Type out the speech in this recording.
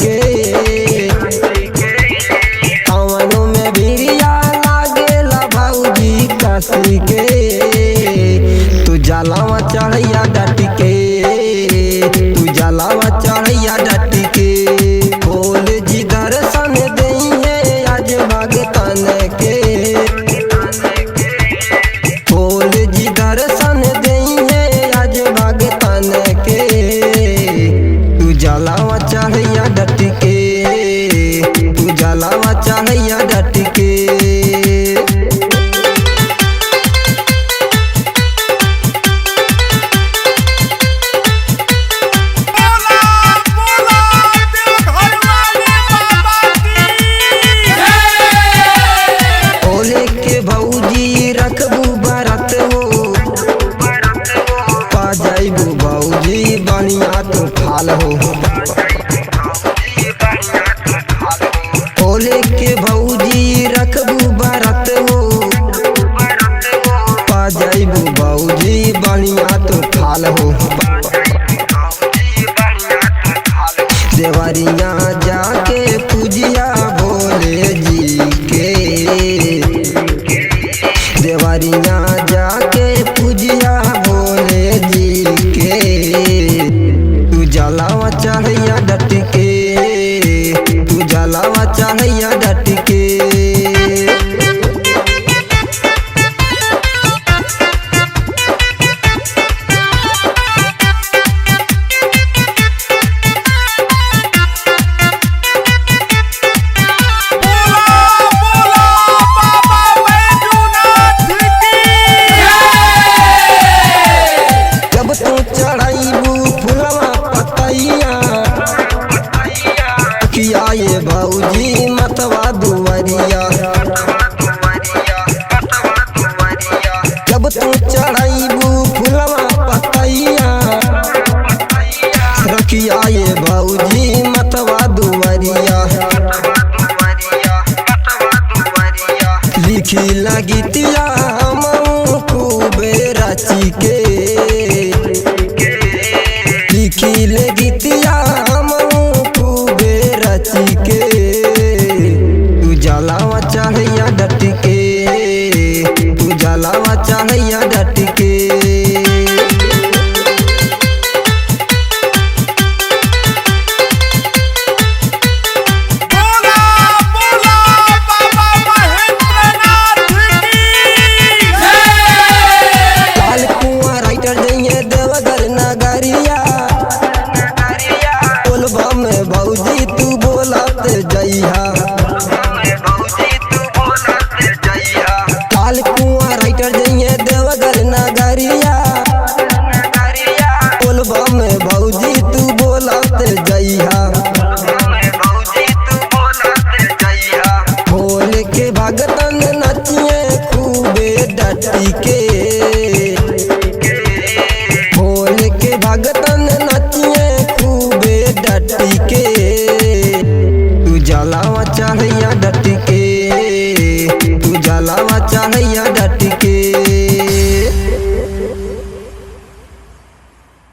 के कवनों में भिरिया लागेला भौजी कसी के तू जलावा चढ़ैया डट के तू जलावा चढ़ैया डट के बोल जी दर्शन दइहे आज भगतन के बोल जी दर्शन दइहे आज भगतन के तू जलावा चढ़ैया डट के तू जलावा चढ़ैया डट के भौजी बढ़िया तू फाल हो ओले के भौजी रखबू बरत हो पा जाइबू भौजी बढ़िया तू फाल हो देवरिया जाके पूजिया भोले जी के देवरिया जाके पूजिया भोले जी के तू जलावा चढ़ैया डट के तू जलावा चढ़ैया डट के ये भौजी मतवा दुवरिया जब तू चढ़ाइबू फुलवा पतैया रखिया ये भौजी मतवा दुवरिया लिखी लगतिया हमहू खूबे रची के लिखी लगतिया के तू जलावा चढ़ैया डट के तू जलावा चढ़ैया डट के लाल कुआं राइटर जइए देवघर नगरिया बोलबा में भौजी तू बोलत जइहा लाल कुआं राइटर जइए देवघर नगरिया बोलबा में भौजी तू बोलत जइहा भोल के भगतन नचिए खूबे डटी के भोल के भगतन नचिए खूबे डटी के तू जलावा चढ़ैया डट के तू जलावा चढ़ैया